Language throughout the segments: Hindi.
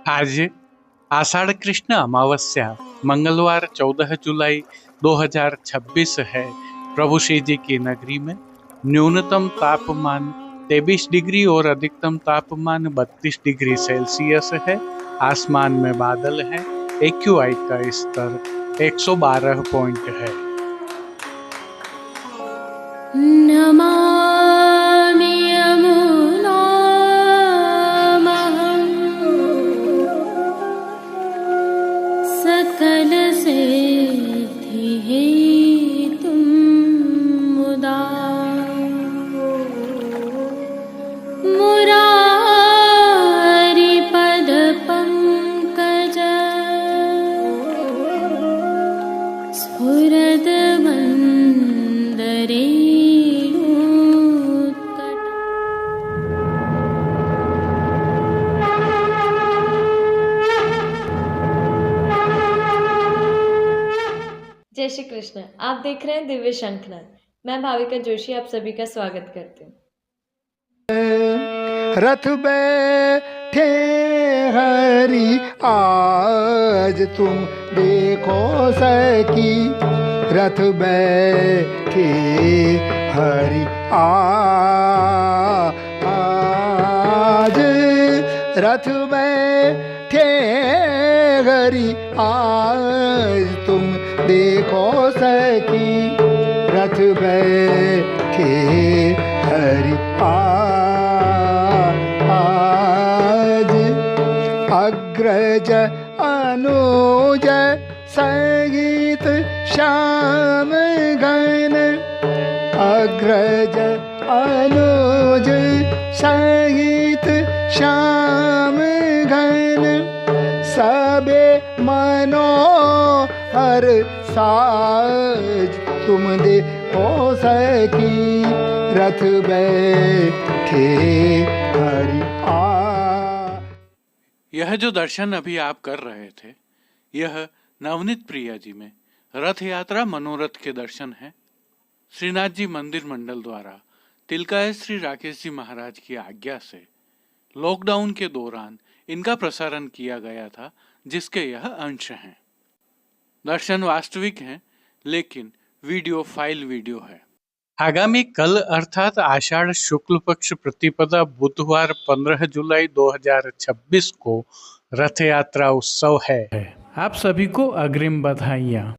आज आषाढ़ कृष्ण अमावस्या मंगलवार 14 जुलाई 2026 है। प्रभु श्री जी की नगरी में न्यूनतम तापमान 23 डिग्री और अधिकतम तापमान 32 डिग्री सेल्सियस है। आसमान में बादल है। AQI का स्तर 112 पॉइंट है। नमामि यमुनामहं सकलसिद्धिहेतुं मुदा मुरारिपदपङ्कज स्फुरद्वन्दरे जय श्री कृष्ण। आप देख रहे हैं दिव्य शंखनाद। मैं भाविका जोशी आप सभी का स्वागत करती हूँ। रथ बैठे हरि आज तुम देखो सकी, रथ बैठे हरि आज, रथ बैठे हरि आज तुम देखो सकी, रथ बैठे हरि आज, अग्रज अनुज संगीत श्याम गण, अग्रज अनुज संगीत श्याम गण, सबे मनोहर साज तुम देखो सकी, रथ बैठे हरि आ। यह जो दर्शन अभी आप कर रहे थे, यह नवनीत प्रिया जी में रथ यात्रा मनोरथ के दर्शन हैं। श्रीनाथ जी मंदिर मंडल द्वारा तिलकाय श्री राकेश जी महाराज की आज्ञा से लॉकडाउन के दौरान इनका प्रसारण किया गया था, जिसके यह अंश हैं। दर्शन वास्तविक हैं, लेकिन वीडियो फाइल वीडियो है। आगामी कल अर्थात आषाढ़ शुक्ल पक्ष प्रतिपदा बुधवार 15 जुलाई 2026 को रथ यात्रा उत्सव है। आप सभी को अग्रिम बधाइयाँ।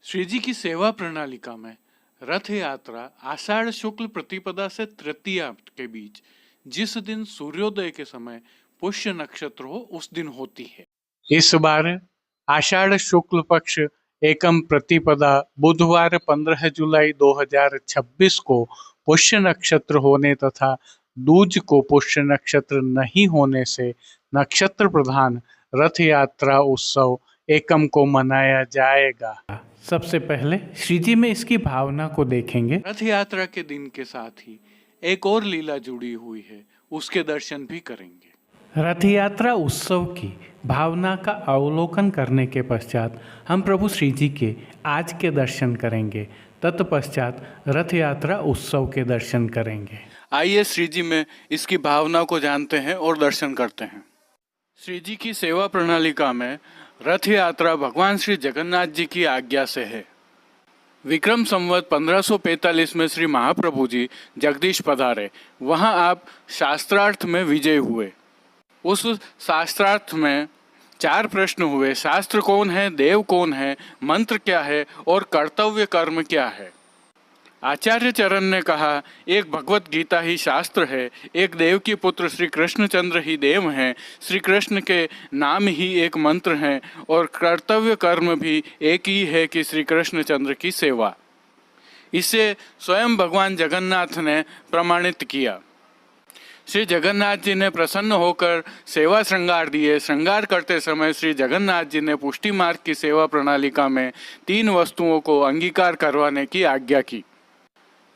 श्री जी की सेवा प्रणालिका में रथ यात्रा आषाढ़ शुक्ल प्रतिपदा से तृतीया के बीच जिस दिन सूर्योदय के समय पुष्य नक्षत्र हो उस दिन होती है। इस बार आषाढ़ शुक्ल पक्ष एकम प्रतिपदा बुधवार 15 जुलाई 2026 को पुष्य नक्षत्र होने तथा दूज को पुष्य नक्षत्र नहीं होने से नक्षत्र प्रधान रथ यात्रा उत्सव एकम को मनाया जाएगा। सबसे पहले श्री जी में इसकी भावना को देखेंगे। रथ यात्रा के दिन के साथ ही एक और लीला जुड़ी हुई है, उसके दर्शन भी करेंगे। रथ यात्रा उत्सव की भावना का अवलोकन करने के पश्चात हम प्रभु श्री जी के आज के दर्शन करेंगे। तत्पश्चात रथ यात्रा उत्सव के दर्शन करेंगे। आइए श्री जी में इसकी भावना को जानते हैं और दर्शन करते हैं। श्री जी की सेवा प्रणालिका में रथ यात्रा भगवान श्री जगन्नाथ जी की आज्ञा से है। विक्रम संवत 1545 में श्री महाप्रभु जी जगदीश पधारे। वहां आप शास्त्रार्थ में विजय हुए। उस शास्त्रार्थ में 4 प्रश्न हुए। शास्त्र कौन है, देव कौन है, मंत्र क्या है और कर्तव्य कर्म क्या है। आचार्य चरण ने कहा, एक भगवत गीता ही शास्त्र है, एक देव की पुत्र श्री कृष्णचंद्र ही देव हैं, श्री कृष्ण के नाम ही एक मंत्र हैं और कर्तव्य कर्म भी एक ही है कि श्री कृष्णचंद्र की सेवा। इसे स्वयं भगवान जगन्नाथ ने प्रमाणित किया। श्री जगन्नाथ जी ने प्रसन्न होकर सेवा श्रृंगार दिए। श्रृंगार करते समय श्री जगन्नाथ जी ने पुष्टि मार्ग की सेवा प्रणालिका में 3 वस्तुओं को अंगीकार करवाने की आज्ञा की।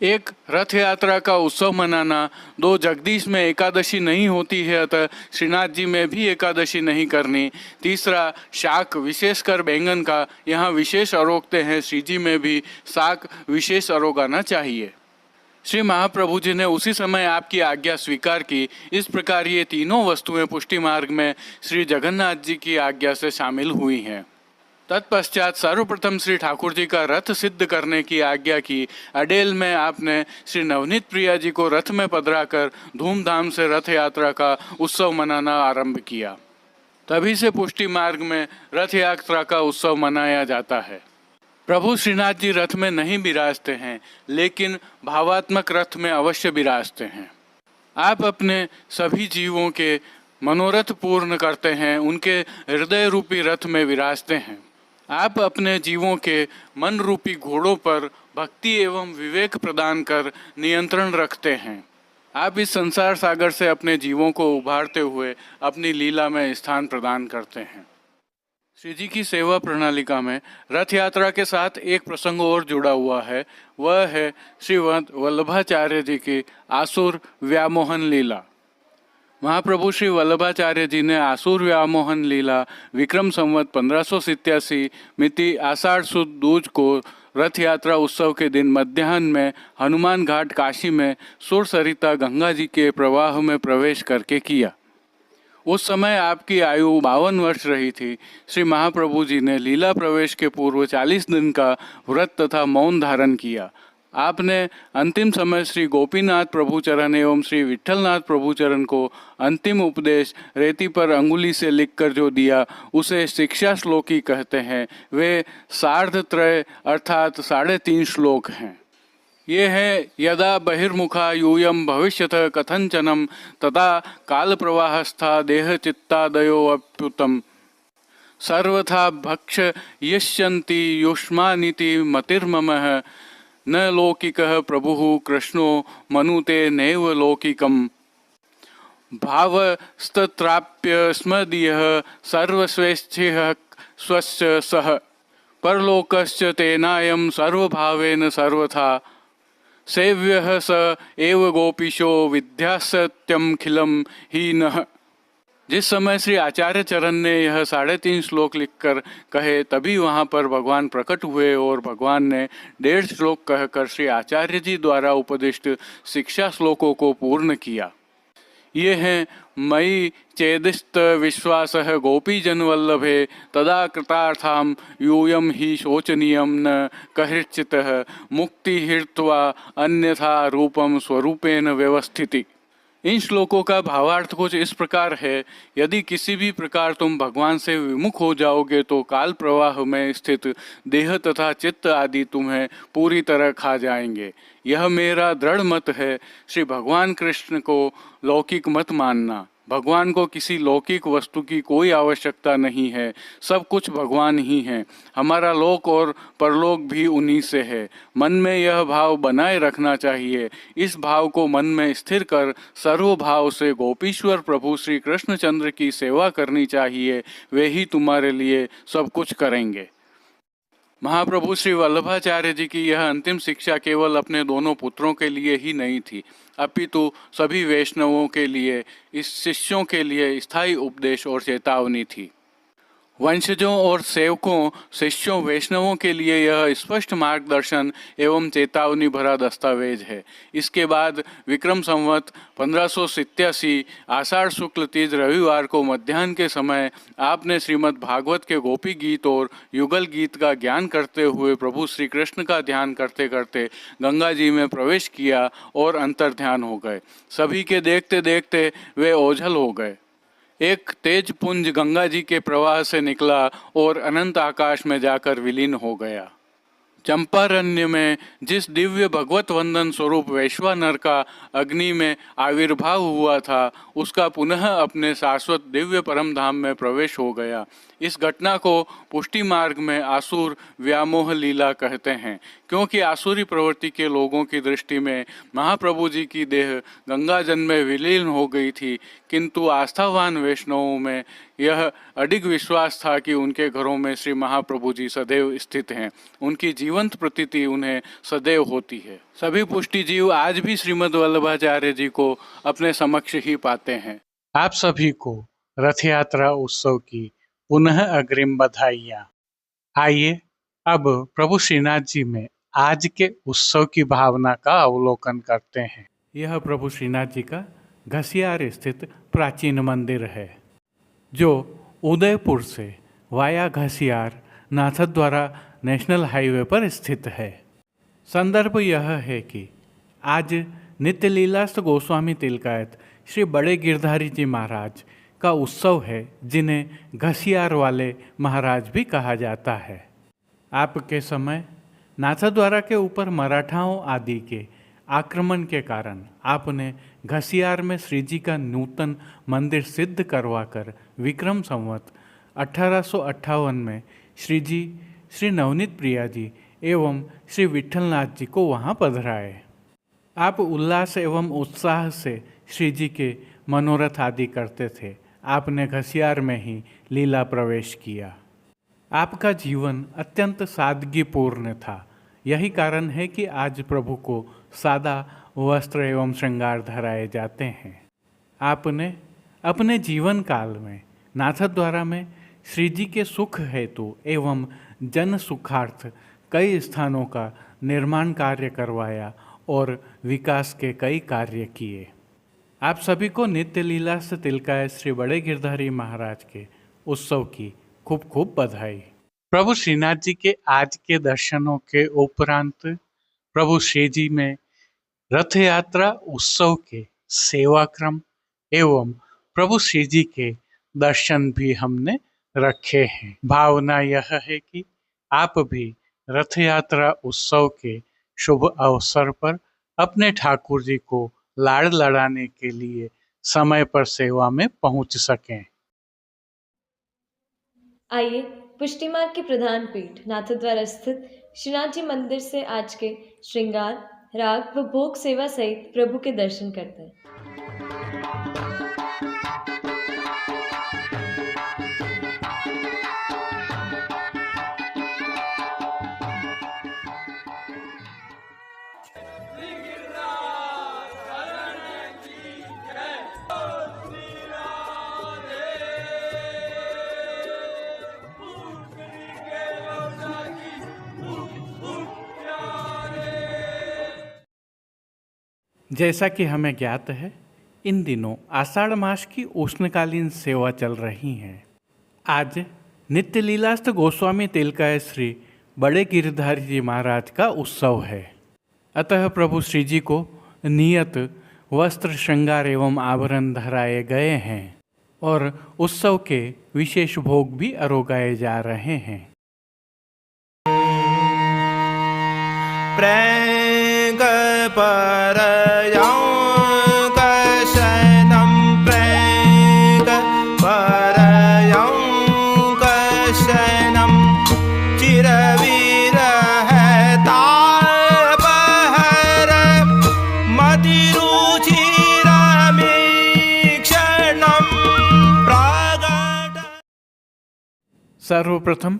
1 रथ यात्रा का उत्सव मनाना, 2 जगदीश में एकादशी नहीं होती है अतः श्रीनाथ जी में भी एकादशी नहीं करनी, 3 शाक विशेषकर बैंगन का यहाँ विशेष अरोगते हैं, श्री जी में भी शाक विशेष अरोगाना चाहिए। श्री महाप्रभु जी ने उसी समय आपकी आज्ञा स्वीकार की। इस प्रकार ये तीनों वस्तुएं पुष्टि मार्ग में श्री जगन्नाथ जी की आज्ञा से शामिल हुई हैं। तत्पश्चात सर्वप्रथम श्री ठाकुर जी का रथ सिद्ध करने की आज्ञा की। अडेल में आपने श्री नवनीत प्रिया जी को रथ में पधराकर धूमधाम से रथ यात्रा का उत्सव मनाना आरंभ किया। तभी से पुष्टि मार्ग में रथ यात्रा का उत्सव मनाया जाता है। प्रभु श्रीनाथ जी रथ में नहीं विराजते हैं, लेकिन भावात्मक रथ में अवश्य विराजते हैं। आप अपने सभी जीवों के मनोरथ पूर्ण करते हैं, उनके हृदय रूपी रथ में विराजते हैं। आप अपने जीवों के मन रूपी घोड़ों पर भक्ति एवं विवेक प्रदान कर नियंत्रण रखते हैं। आप इस संसार सागर से अपने जीवों को उभारते हुए अपनी लीला में स्थान प्रदान करते हैं। श्री जी की सेवा प्रणालिका में रथ यात्रा के साथ एक प्रसंग और जुड़ा हुआ है। वह है श्रीमद् वल्लभाचार्य जी की आसुर व्यामोहन लीला। महाप्रभु श्री वल्लभाचार्य जी ने आसुर व्यामोहन लीला विक्रम संवत 1587 मिति आषाढ़ सुद दूज को रथ यात्रा उत्सव के दिन मध्याह्न में हनुमान घाट काशी में सुरसरिता गंगा जी के प्रवाह में प्रवेश करके किया। उस समय आपकी आयु 52 वर्ष रही थी। श्री महाप्रभु जी ने लीला प्रवेश के पूर्व 40 दिन का व्रत तथा मौन धारण किया। आपने अंतिम समय श्री गोपीनाथ प्रभुचरण एवं श्री विट्ठलनाथ प्रभुचरण को अंतिम उपदेश रेती पर अंगुली से लिखकर जो दिया, उसे शिक्षा श्लोकी कहते हैं। वे सार्धत्रय अर्थात 3.5 श्लोक हैं। ये है यदा बहिर्मुखा यूयम भविष्यत कथंचनम तथा काल प्रवाहस्था देह चित्तादयो अप्युतम सर्वथा भक्ष यश्यन्ति युष्मानिति मतिर्ममः न लौकिकः प्रभुः कृष्णो मनुते नैव लौकिकम् भावस्तत्राप्य स्मदीयः सर्वस्वेच्छिः स्वस्य सः परलोकश्च तेनायं सर्वभावेन सर्वथा सेव्यः स एव गोपीशो विद्यासत्यम खिलम ही नः। जिस समय श्री आचार्य चरण ने यह 3.5 श्लोक लिखकर कहे, तभी वहाँ पर भगवान प्रकट हुए और भगवान ने 1.5 श्लोक कहकर श्री आचार्य जी द्वारा उपदिष्ट शिक्षा श्लोकों को पूर्ण किया। ये हैं मयि चेदिस्त विश्वासः गोपीजन वल्लभे तदा कृतार्थाम यूयम ही शोचनीयम न कहिर्चितः मुक्ति हित्वा अन्यथा रूपम स्वरूपेण व्यवस्थिति। इन श्लोकों का भावार्थ कुछ इस प्रकार है। यदि किसी भी प्रकार तुम भगवान से विमुख हो जाओगे तो काल प्रवाह में स्थित देह तथा चित्त आदि तुम्हें पूरी तरह खा जाएंगे। यह मेरा दृढ़ मत है। श्री भगवान कृष्ण को लौकिक मत मानना। भगवान को किसी लौकिक वस्तु की कोई आवश्यकता नहीं है। सब कुछ भगवान ही है। हमारा लोक और परलोक भी उन्हीं से है। मन में यह भाव बनाए रखना चाहिए। इस भाव को मन में स्थिर कर सर्वभाव से गोपीश्वर प्रभु श्री कृष्णचंद्र की सेवा करनी चाहिए। वे ही तुम्हारे लिए सब कुछ करेंगे। महाप्रभु श्री वल्लभाचार्य जी की यह अंतिम शिक्षा केवल अपने दोनों पुत्रों के लिए ही नहीं थी, अपितु सभी वैष्णवों के लिए, इस शिष्यों के लिए स्थायी उपदेश और चेतावनी थी। वंशजों और सेवकों, शिष्यों, वैष्णवों के लिए यह स्पष्ट मार्गदर्शन एवं चेतावनी भरा दस्तावेज है। इसके बाद विक्रम संवत 1587 आषाढ़ शुक्ल तीज रविवार को मध्याह्न के समय आपने श्रीमद् भागवत के गोपी गीत और युगल गीत का ज्ञान करते हुए प्रभु श्री कृष्ण का ध्यान करते करते गंगा जी में प्रवेश किया और अंतर्ध्यान हो गए। सभी के देखते देखते वे ओझल हो गए। एक तेज पुंज गंगा जी के प्रवाह से निकला और अनंत आकाश में जाकर विलीन हो गया। चंपारण्य में जिस दिव्य भगवत वंदन स्वरूप वैश्वानर का अग्नि में आविर्भाव हुआ था, उसका पुनः अपने शाश्वत दिव्य परम धाम में प्रवेश हो गया। इस घटना को पुष्टि मार्ग में आसुर व्यामोह लीला कहते हैं, क्योंकि आसुरी प्रवृत्ति के लोगों की दृष्टि में महाप्रभु जी की देह गंगा जल में विलीन हो गई थी, किंतु आस्थावान वैष्णवों में यह अडिग विश्वास था कि उनके घरों में श्री महाप्रभु जी सदैव स्थित हैं। उनकी जीवंत प्रतीति उन्हें सदैव होती है। सभी पुष्टि जीव आज भी श्रीमद् वल्लभाचार्य जी को अपने समक्ष ही पाते हैं। आप सभी को रथ यात्रा उत्सव की पुनः अग्रिम बधाइयाँ। आइए अब प्रभु श्रीनाथ जी में आज के उत्सव की भावना का अवलोकन करते हैं। यह प्रभु श्रीनाथ जी का घसियार स्थित प्राचीन मंदिर है, जो उदयपुर से वाया घसियार नाथद्वारा नेशनल हाईवे पर स्थित है। संदर्भ यह है कि आज नित्य लीलास्त गोस्वामी तिलकायत श्री बड़े गिरधारी जी महाराज का उत्सव है, जिन्हें घसियार वाले महाराज भी कहा जाता है। आपके समय नाथद्वारा के ऊपर मराठाओं आदि के आक्रमण के कारण आपने घसियार में श्री जी का नूतन मंदिर सिद्ध करवाकर विक्रम संवत 1858 में श्री जी, श्री नवनीत प्रिया जी एवं श्री विठलनाथ जी को वहाँ पधराए। आप उल्लास एवं उत्साह से श्री जी के मनोरथ आदि करते थे। आपने घसियार में ही लीला प्रवेश किया। आपका जीवन अत्यंत सादगीपूर्ण था। यही कारण है कि आज प्रभु को सादा वस्त्र एवं श्रृंगार धराए जाते हैं। आपने अपने जीवन काल में नाथद्वारा में श्री जी के सुख हेतु एवं जन सुखार्थ कई स्थानों का निर्माण कार्य करवाया और विकास के कई कार्य किए। आप सभी को नित्य लीलास्त तिलकाय श्री बड़े गिरधारी महाराज के उत्सव की खूब खूब बधाई। प्रभु श्रीनाथ जी के आज के दर्शनों के उपरांत प्रभु श्री जी में रथ यात्रा उत्सव के सेवाक्रम एवं प्रभु श्री जी के दर्शन भी हमने रखे हैं। भावना यह है कि आप भी रथ यात्रा उत्सव के शुभ अवसर पर अपने ठाकुर जी को लाड़ लड़ाने के लिए समय पर सेवा में पहुंच सकें। आइए पुष्टि मार्ग के प्रधान पीठ नाथद्वारा स्थित श्रीनाथ जी मंदिर से आज के श्रृंगार, राग व भोग सेवा सहित प्रभु के दर्शन करते हैं। जैसा कि हमें ज्ञात है, इन दिनों आषाढ़ मास की उष्णकालीन सेवा चल रही है। आज नित्य लीलास्त गोस्वामी तिलकाय श्री बड़े गिरधारी जी महाराज का उत्सव है। अतः प्रभु श्री जी को नियत वस्त्र, श्रृंगार एवं आभरण धराए गए हैं और उत्सव के विशेष भोग भी अरोगाए जा रहे हैं। प्रेंग पर सर्वप्रथम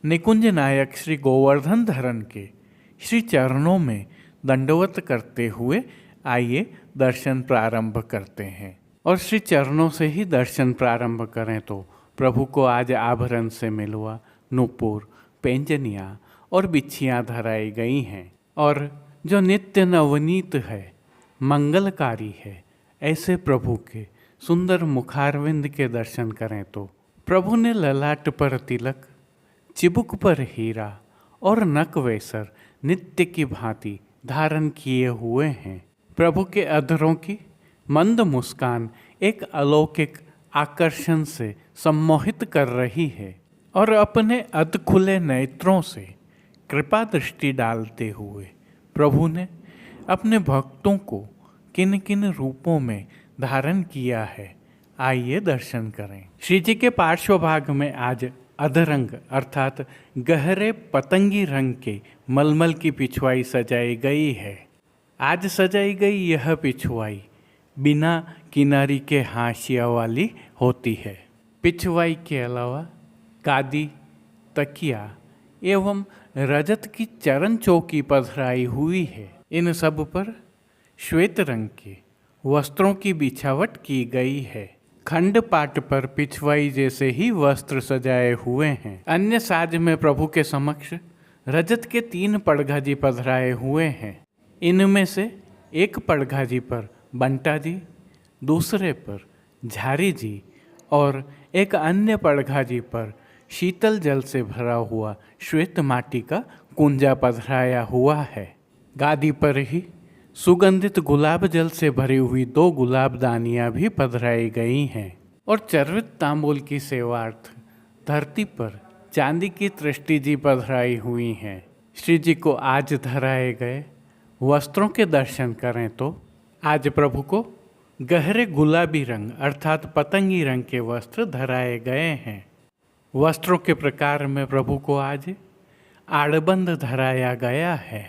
निकुंज नायक श्री गोवर्धन धरन के श्री चरणों में दंडवत करते हुए आइए दर्शन प्रारंभ करते हैं। और श्री चरणों से ही दर्शन प्रारंभ करें तो प्रभु को आज आभरण से मिलवा, नूपुर, पैंजनियाँ और बिच्छियाँ धराई गई हैं और जो नित्य नवनीत है, मंगलकारी है, ऐसे प्रभु के सुंदर मुखारविंद के दर्शन करें तो प्रभु ने ललाट पर तिलक, चिबुक पर हीरा और नक वेसर नित्य की भांति धारण किए हुए हैं। प्रभु के अधरों की मंद मुस्कान एक अलौकिक आकर्षण से सम्मोहित कर रही है और अपने अध खुले नेत्रों से कृपा दृष्टि डालते हुए प्रभु ने अपने भक्तों को किन किन रूपों में धारण किया है, आइए दर्शन करें। श्री जी के पार्श्व भाग में आज अधरंग अर्थात गहरे पतंगी रंग के मलमल की पिछवाई सजाई गई है। आज सजाई गई यह पिछवाई बिना किनारी के हाशिया वाली होती है। पिछवाई के अलावा गादी, तकिया एवं रजत की चरण चौकी पधराई हुई है। इन सब पर श्वेत रंग के वस्त्रों की बिछावट की गई है। खंड पाट पर पिछवाई जैसे ही वस्त्र सजाए हुए हैं। अन्य साज में प्रभु के समक्ष रजत के 3 पड़घाजी पधराए हुए हैं। इनमें से एक पड़घाजी पर बंटा जी, दूसरे पर झारी जी और एक अन्य पड़घाजी पर शीतल जल से भरा हुआ श्वेत माटी का कुंजा पधराया हुआ है। गादी पर ही सुगंधित गुलाब जल से भरी हुई 2 गुलाबदानियाँ भी पधराई गई हैं और चर्वित तांबूल की सेवार्थ धरती पर चांदी की तृष्टि जी पधराई हुई हैं। श्री जी को आज धराए गए वस्त्रों के दर्शन करें तो आज प्रभु को गहरे गुलाबी रंग अर्थात पतंगी रंग के वस्त्र धराए गए हैं। वस्त्रों के प्रकार में प्रभु को आज आड़बंद धराया गया है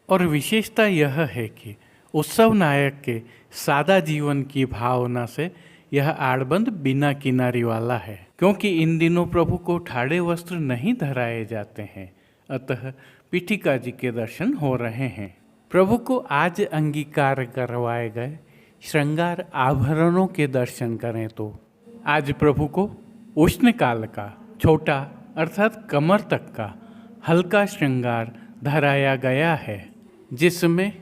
और विशेषता यह है कि उत्सव नायक के सादा जीवन की भावना से यह आड़बंद बिना किनारी वाला है, क्योंकि इन दिनों प्रभु को ठाड़े वस्त्र नहीं धराए जाते हैं, अतः पीठिका जी के दर्शन हो रहे हैं। प्रभु को आज अंगीकार करवाए गए श्रृंगार आभरणों के दर्शन करें तो आज प्रभु को उष्ण काल का छोटा अर्थात कमर तक का हल्का श्रृंगार धराया गया है, जिसमें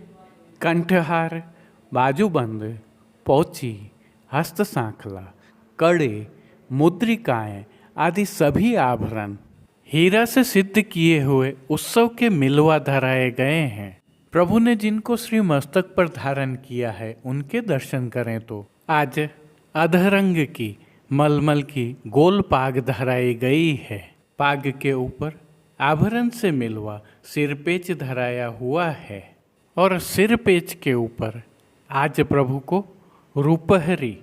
कंठहार, बाजूबंद, पोची, हस्त सांखला, कड़े, मुद्रिकाएं आदि सभी आभरण हीरा से सिद्ध किए हुए उत्सव के मिलवा धराए गए हैं। प्रभु ने जिनको श्री मस्तक पर धारण किया है उनके दर्शन करें तो आज अधरंग की मलमल की गोल पाग धराई गई है। पाग के ऊपर आभरण से मिलवा सिरपेच धराया हुआ है और सिरपेच के ऊपर आज प्रभु को रूपहरी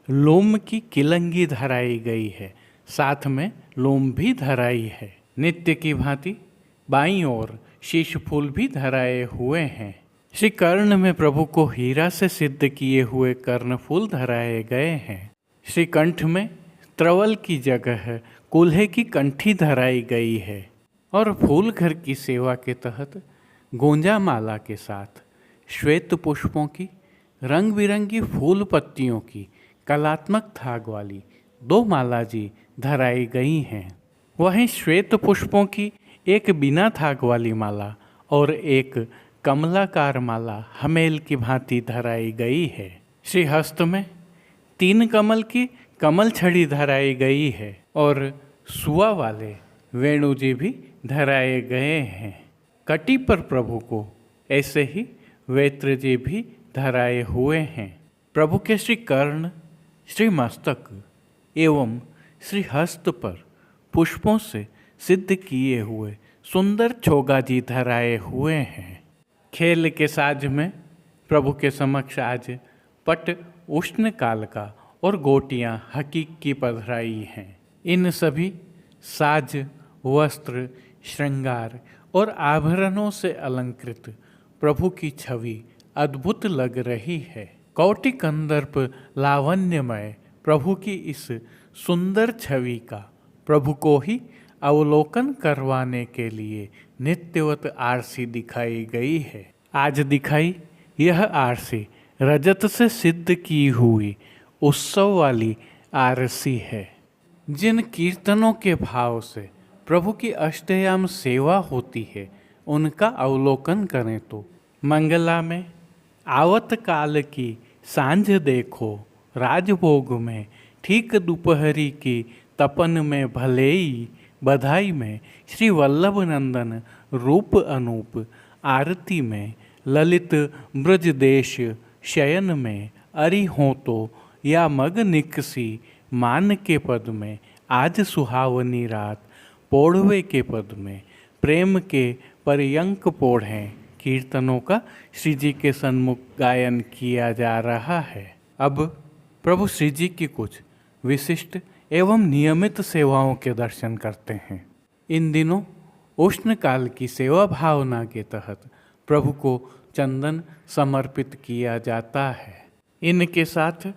लोम की किलंगी धराई गई है, साथ में लोम भी धराई है। नित्य की भांति बाईं ओर शीश फूल भी धराए हुए हैं। श्री कर्ण में प्रभु को हीरा से सिद्ध किए हुए कर्ण फूल धराए गए हैं। श्री कंठ में त्रवल की जगह कुल्हे की कंठी धराई गई है और फूल घर की सेवा के तहत गोंजा माला के साथ श्वेत पुष्पों की रंग बिरंगी फूल पत्तियों की कलात्मक थाग वाली 2 माला जी धराई गई हैं। वहीं श्वेत पुष्पों की एक बिना थाग वाली माला और एक कमलाकार माला हमेल की भांति धराई गई है। श्री हस्त में 3 कमल की कमल छड़ी धराई गई है और सुआ वाले वेणु जी भी धराए गए हैं। कटी पर प्रभु को ऐसे ही वेत्र जी भी धराए हुए हैं। प्रभु के श्री कर्ण, श्री मस्तक एवं श्री हस्त पर पुष्पों से सिद्ध किए हुए सुंदर छोगा जी धराए हुए हैं। खेल के साज में प्रभु के समक्ष आज पट उष्ण काल का और गोटियां हकीक की पधराई हैं। इन सभी साज, वस्त्र, श्रृंगार और आभरणों से अलंकृत प्रभु की छवि अद्भुत लग रही है। कौटि कंदर्प लावण्यमय प्रभु की इस सुंदर छवि का प्रभु को ही अवलोकन करवाने के लिए नित्यवत आरसी दिखाई गई है। आज दिखाई यह आरसी रजत से सिद्ध की हुई उत्सव वाली आरसी है। जिन कीर्तनों के भाव से प्रभु की अष्टयाम सेवा होती है उनका अवलोकन करें तो मंगला में आवत काल की सांझ देखो, राजभोग में ठीक दोपहरी की तपन में भलेई, बधाई में श्री वल्लभ नंदन रूप अनूप, आरती में ललित ब्रज देश, शयन में अरि हो तो या मग निकसी, मान के पद में आज सुहावनी रात, पोढ़वे के पद में प्रेम के पर्यंक पोढ़ें कीर्तनों का श्री जी के सन्मुख गायन किया जा रहा है। अब प्रभु श्री जी की कुछ विशिष्ट एवं नियमित सेवाओं के दर्शन करते हैं। इन दिनों उष्ण काल की सेवा भावना के तहत प्रभु को चंदन समर्पित किया जाता है। इनके साथ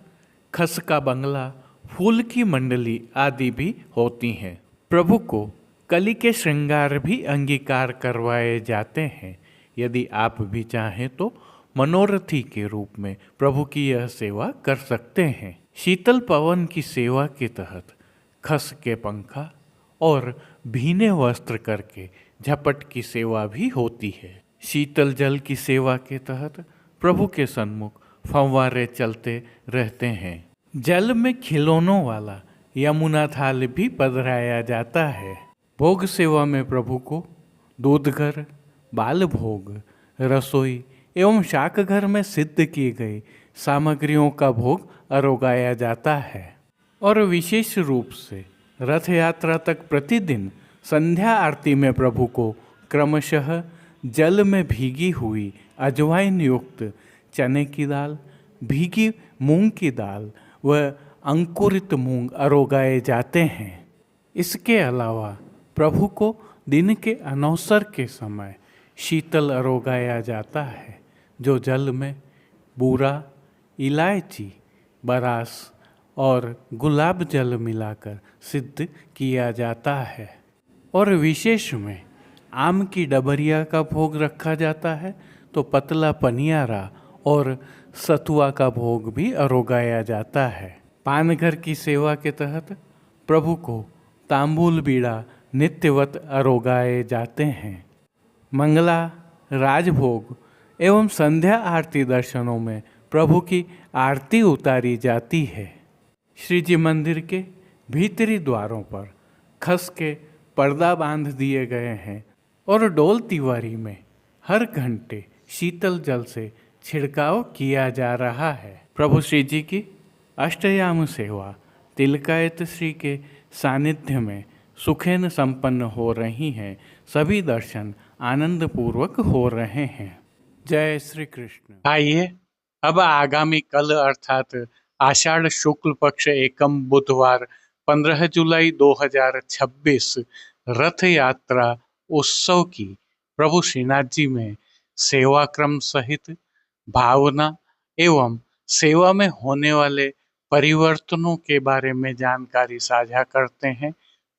खस का बंगला, फूल की मंडली आदि भी होती हैं। प्रभु को कली के श्रृंगार भी अंगीकार करवाए जाते हैं। यदि आप भी चाहें तो मनोरथी के रूप में प्रभु की यह सेवा कर सकते हैं। शीतल पवन की सेवा के तहत खस के पंखा और भीने वस्त्र करके झपट की सेवा भी होती है। शीतल जल की सेवा के तहत प्रभु के सन्मुख फव्वारे चलते रहते हैं। जल में खिलौनों वाला यमुना थाल भी पधराया जाता है। भोग सेवा में प्रभु को दूधघर, बाल भोग, रसोई एवं शाक घर में सिद्ध की गई सामग्रियों का भोग अरोगाया जाता है। और विशेष रूप से रथ यात्रा तक प्रतिदिन संध्या आरती में प्रभु को क्रमशः जल में भीगी हुई अजवाइन युक्त चने की दाल, भीगी मूंग की दाल व अंकुरित मूंग अरोगाए जाते हैं। इसके अलावा प्रभु को दिन के अनौसर के समय शीतल अरोगाया जाता है, जो जल में बूरा, इलायची, बरास और गुलाब जल मिलाकर सिद्ध किया जाता है। और विशेष में आम की डबरिया का भोग रखा जाता है, तो पतला पनियारा और सतुआ का भोग भी अरोगाया जाता है। पानघर की सेवा के तहत प्रभु को तांबूल बीड़ा नित्यवत अरोगाए जाते हैं। मंगला, राजभोग एवं संध्या आरती दर्शनों में प्रभु की आरती उतारी जाती है। श्री जी मंदिर के भीतरी द्वारों पर खस के पर्दा बांध दिए गए हैं और डोल तिवारी में हर घंटे शीतल जल से छिड़काव किया जा रहा है। प्रभु श्री जी की अष्टयाम सेवा तिलकायत श्री के सानिध्य में सुखेन संपन्न हो रही हैं। सभी दर्शन आनंद पूर्वक हो रहे हैं। जय श्री कृष्ण। आइए अब आगामी कल अर्थात आषाढ़ शुक्ल पक्ष एकम बुधवार 15 जुलाई 2026 रथ यात्रा उत्सव की प्रभु श्रीनाथ जी में सेवा क्रम सहित भावना एवं सेवा में होने वाले परिवर्तनों के बारे में जानकारी साझा करते हैं।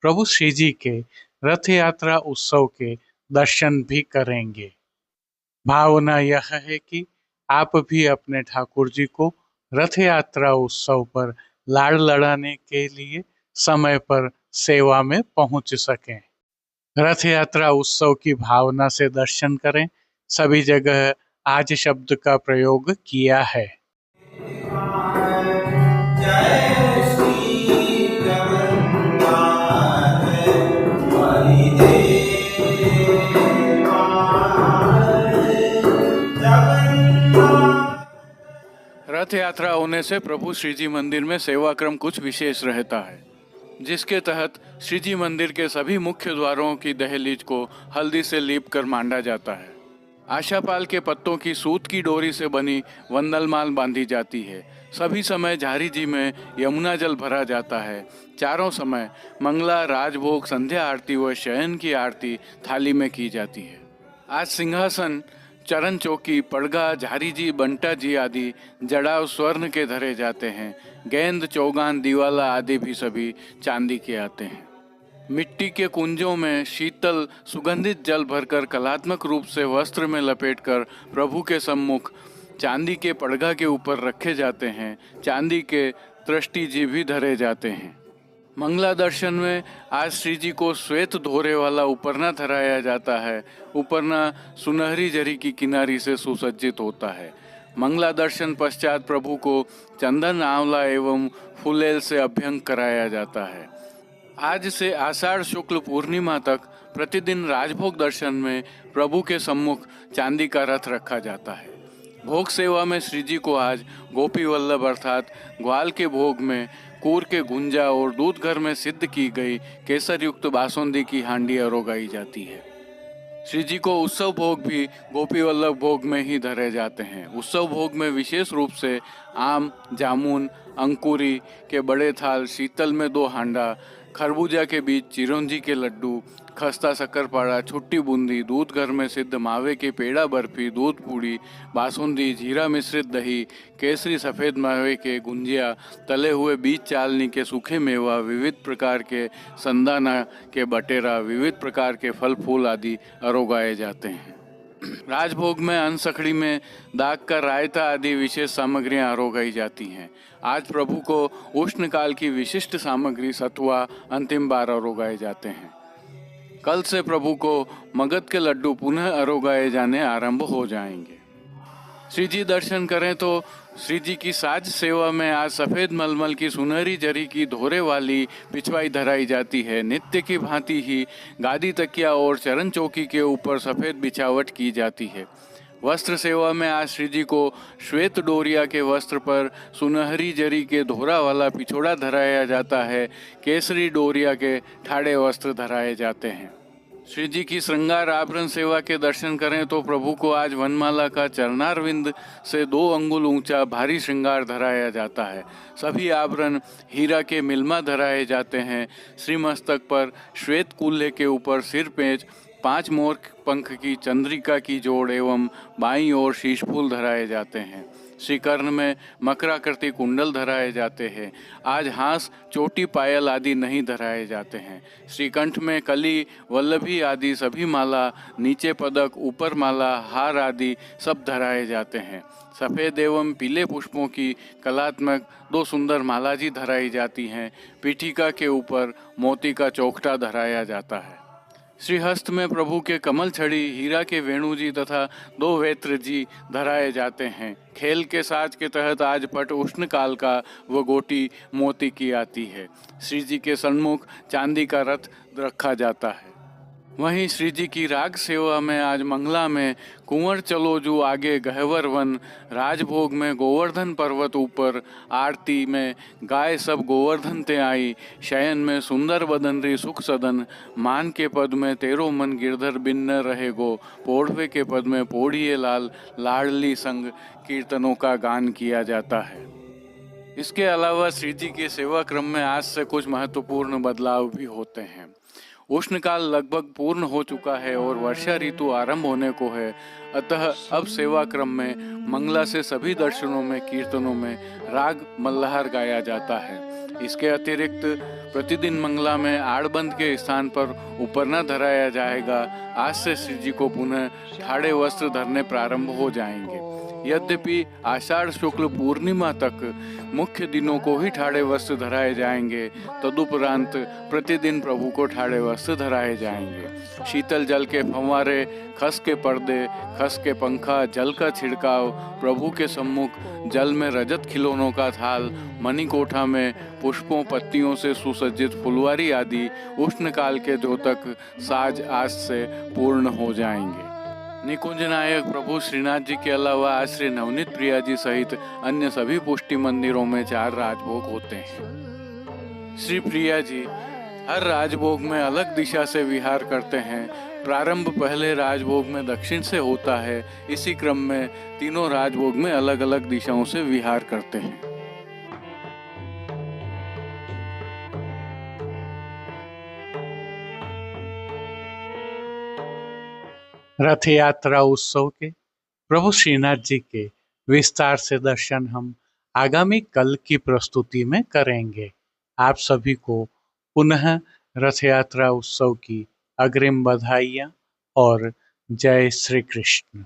प्रभु श्री जी के रथ यात्रा उत्सव के दर्शन भी करेंगे। भावना यह है कि आप भी अपने ठाकुर जी को रथ यात्रा उत्सव पर लाड़ लड़ाने के लिए समय पर सेवा में पहुंच सकें। रथ यात्रा उत्सव की भावना से दर्शन करें। सभी जगह आज शब्द का प्रयोग किया है। रथ यात्रा होने से प्रभु श्री जी मंदिर में सेवा क्रम कुछ विशेष रहता है, जिसके तहत श्री जी मंदिर के सभी मुख्य द्वारों की दहलीज को हल्दी से लीप कर मांडा जाता है। आशापाल के पत्तों की सूत की डोरी से बनी वंदलमाल बांधी जाती है। सभी समय झारी जी में यमुना जल भरा जाता है। चारों समय मंगला, राजभोग, संध्या आरती व शयन की आरती थाली में की जाती है। आज सिंहासन, चरण चौकी, पड़गा, झारी जी, बंटा जी आदि जड़ाव स्वर्ण के धरे जाते हैं। गेंद, चौगान, दीवाला आदि भी सभी चांदी के आते हैं। मिट्टी के कुंजों में शीतल सुगंधित जल भरकर कलात्मक रूप से वस्त्र में लपेटकर प्रभु के सम्मुख चांदी के पड़गा के ऊपर रखे जाते हैं। चांदी के तृष्टि जी भी धरे जाते हैं। मंगला दर्शन में आज श्री जी को श्वेत धोरे वाला उपरना धराया जाता है। उपरना सुनहरी जरी की किनारी से सुसज्जित होता है। मंगला दर्शन पश्चात प्रभु को चंदन, आंवला एवं फुलेल से अभ्यंग कराया जाता है। आज से आषाढ़ शुक्ल पूर्णिमा तक प्रतिदिन राजभोग दर्शन में प्रभु के सम्मुख चांदी का रथ रखा जाता है। भोग सेवा में श्री जी को आज गोपी वल्लभ अर्थात ग्वाल के भोग में कूर के गुंजा और दूध घर में सिद्ध की गई केसर युक्त बासुंदी की हांडी अरोगाई जाती है। श्री जी को उत्सव भोग भी गोपी वल्लभ भोग में ही धरे जाते हैं। उत्सव भोग में विशेष रूप से आम, जामुन, अंकुरी के बड़े थाल, शीतल में 2 हांडा, खरबूजा के बीच चिरौंजी के लड्डू, खस्ता शक्करपारा, छुट्टी बूंदी, दूध घर में सिद्ध मावे के पेड़ा बर्फी, दूध पूड़ी, बासुंदी, जीरा मिश्रित दही, केसरी सफ़ेद मावे के गुंजिया, तले हुए बीज चालनी के सूखे मेवा, विविध प्रकार के संदाना के बटेरा, विविध प्रकार के फल फूल आदि अरोगाए जाते हैं। राजभोग में अनसखड़ी में दाग का रायता आदि विशेष सामग्रियां आरोगाई जाती हैं। आज प्रभु को उष्ण काल की विशिष्ट सामग्री सतुआ अंतिम बार आरोगाए जाते हैं। कल से प्रभु को मगध के लड्डू पुनः आरोगाए जाने आरंभ हो जाएंगे। श्री जी दर्शन करें तो श्री जी की साज सेवा में आज सफेद मलमल की सुनहरी जरी की धोरे वाली पिछवाई धराई जाती है। नित्य की भांति ही गादी तकिया और चरण चौकी के ऊपर सफेद बिछावट की जाती है। वस्त्र सेवा में आज श्री जी को श्वेत डोरिया के वस्त्र पर सुनहरी जरी के धोरा वाला पिछोड़ा धराया जाता है। केसरी डोरिया के ठाड़े वस्त्र धराए जाते हैं। श्री जी की श्रृंगार आभरण सेवा के दर्शन करें तो प्रभु को आज वनमाला का चरणारविंद से 2 अंगुल ऊंचा भारी श्रृंगार धराया जाता है। सभी आभरण हीरा के मिलमा धराए जाते हैं। श्रीमस्तक पर श्वेत कूल्हे के ऊपर सिर पेंच 5 मोर पंख की चंद्रिका की जोड़ एवं बाईं ओर शीशफूल धराए जाते हैं। श्री कर्ण में मकराकृति कुंडल धराए जाते हैं। आज हांस चोटी पायल आदि नहीं धराए जाते हैं। श्रीकंठ में कली वल्लभी आदि सभी माला, नीचे पदक ऊपर माला हार आदि सब धराए जाते हैं। सफ़ेद एवं पीले पुष्पों की कलात्मक 2 सुंदर माला जी धराई जाती हैं। पीठिका के ऊपर मोती का चौखटा धराया जाता है। श्रीहस्त में प्रभु के कमल छड़ी, हीरा के वेणु जी तथा 2 वेत्र जी धराए जाते हैं। खेल के साज के तहत आज पट उष्ण काल का व गोटी मोती की आती है। श्री जी के सन्मुख चांदी का रथ रखा जाता है। वहीं श्री जी की राग सेवा में आज मंगला में कुंवर चलो जू आगे गहवर वन, राजभोग में गोवर्धन पर्वत ऊपर, आरती में गाय सब गोवर्धन ते आई, शयन में सुंदर बदनरी सुख सदन, मान के पद में तेरो मन गिरधर बिन्न रहे गो, पोढ़वे के पद में पोढ़िए लाल लाडली संग कीर्तनों का गान किया जाता है। इसके अलावा श्री जी के सेवा क्रम में आज से कुछ महत्वपूर्ण बदलाव भी होते हैं। उष्णकाल लगभग पूर्ण हो चुका है और वर्षा ऋतु आरंभ होने को है। अतः अब सेवा क्रम में मंगला से सभी दर्शनों में कीर्तनों में राग मल्लाहार गाया जाता है। इसके अतिरिक्त प्रतिदिन मंगला में आड़बंद के स्थान पर उपरना धराया जाएगा। आज से श्री जी को पुनः ठाड़े वस्त्र धरने प्रारंभ हो जाएंगे। यद्यपि आषाढ़ शुक्ल पूर्णिमा तक मुख्य दिनों को ही ठाड़े वस्त्र धराए जाएंगे, तदुपरांत प्रतिदिन प्रभु को ठाड़े वस्त्र धराए जाएंगे। शीतल जल के फंवारे, खस के पर्दे, खस के पंखा, जल का छिड़काव, प्रभु के सम्मुख जल में रजत खिलौनों का थाल, मणिकोठा में पुष्पों पत्तियों से सुसज्जित फुलवारी आदि उष्ण काल के द्योतक साज आज से पूर्ण हो जाएंगे। निकुंज नायक प्रभु श्रीनाथ जी के अलावा आज श्री नवनीत प्रिया जी सहित अन्य सभी पुष्टि मंदिरों में 4 राजभोग होते हैं। श्री प्रिया जी हर राजभोग में अलग दिशा से विहार करते हैं। प्रारंभ पहले राजभोग में दक्षिण से होता है। इसी क्रम में तीनों राजभोग में अलग अलग दिशाओं से विहार करते हैं। रथ यात्रा उत्सव के प्रभु श्रीनाथ जी के विस्तार से दर्शन हम आगामी कल की प्रस्तुति में करेंगे। आप सभी को पुनः रथ यात्रा उत्सव की अग्रिम बधाइयाँ और जय श्री कृष्ण।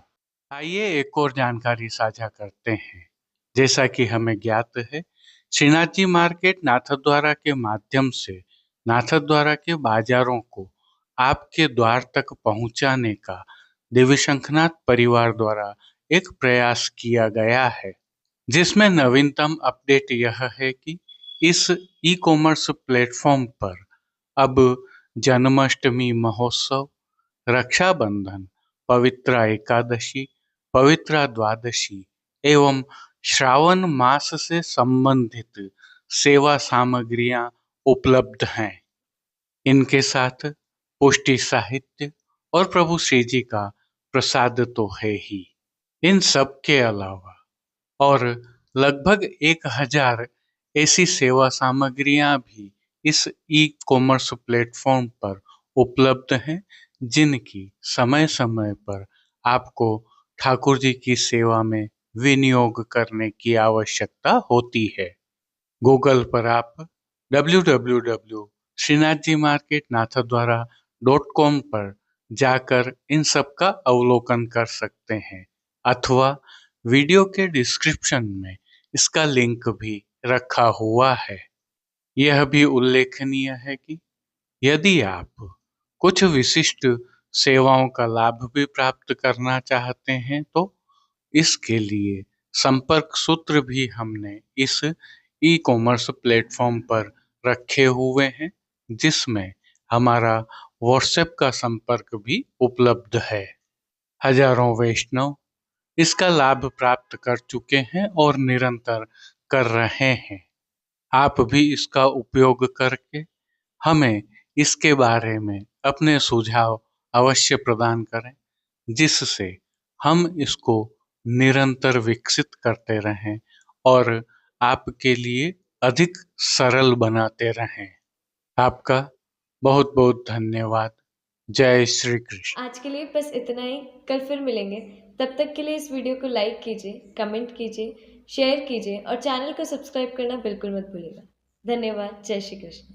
आइए एक और जानकारी साझा करते हैं। जैसा कि हमें ज्ञात है, श्रीनाथ जी मार्केट नाथद्वारा के माध्यम से नाथद्वारा के बाजारों को आपके द्वार तक पहुंचाने का दिव्य शंखनाथ परिवार द्वारा एक प्रयास किया गया है, जिसमें नवीनतम अपडेट यह है कि इस ई कॉमर्स प्लेटफॉर्म पर अब जन्माष्टमी महोत्सव, रक्षाबंधन, पवित्रा एकादशी, पवित्रा द्वादशी एवं श्रावण मास से संबंधित सेवा सामग्रियां उपलब्ध हैं। इनके साथ पुष्टि साहित्य और प्रभु श्री जी का प्रसाद तो है ही। इन सब के अलावा और लगभग 1000 ऐसी सेवा सामग्रियां भी इस ई कॉमर्स प्लेटफॉर्म पर उपलब्ध हैं, जिनकी समय समय पर आपको ठाकुर जी की सेवा में विनियोग करने की आवश्यकता होती है। गूगल पर आप www.srinathjimarketnathadwara.com पर जाकर इन सब का अवलोकन कर सकते हैं, अथवा वीडियो के डिस्क्रिप्शन में इसका लिंक भी रखा हुआ है। यह भी उल्लेखनीय है कि यदि आप कुछ विशिष्ट सेवाओं का लाभ भी प्राप्त करना चाहते हैं तो इसके लिए संपर्क सूत्र भी हमने इस ई कॉमर्स प्लेटफॉर्म पर रखे हुए हैं, जिसमें हमारा व्हाट्सएप का संपर्क भी उपलब्ध है। हजारों वैष्णव इसका लाभ प्राप्त कर चुके हैं और निरंतर कर रहे हैं। आप भी इसका उपयोग करके हमें इसके बारे में अपने सुझाव अवश्य प्रदान करें, जिससे हम इसको निरंतर विकसित करते रहें और आपके लिए अधिक सरल बनाते रहें। आपका बहुत बहुत धन्यवाद। जय श्री कृष्ण। आज के लिए बस इतना ही। कल फिर मिलेंगे। तब तक के लिए इस वीडियो को लाइक कीजिए, कमेंट कीजिए, शेयर कीजिए और चैनल को सब्सक्राइब करना बिल्कुल मत भूलिएगा। धन्यवाद। जय श्री कृष्ण।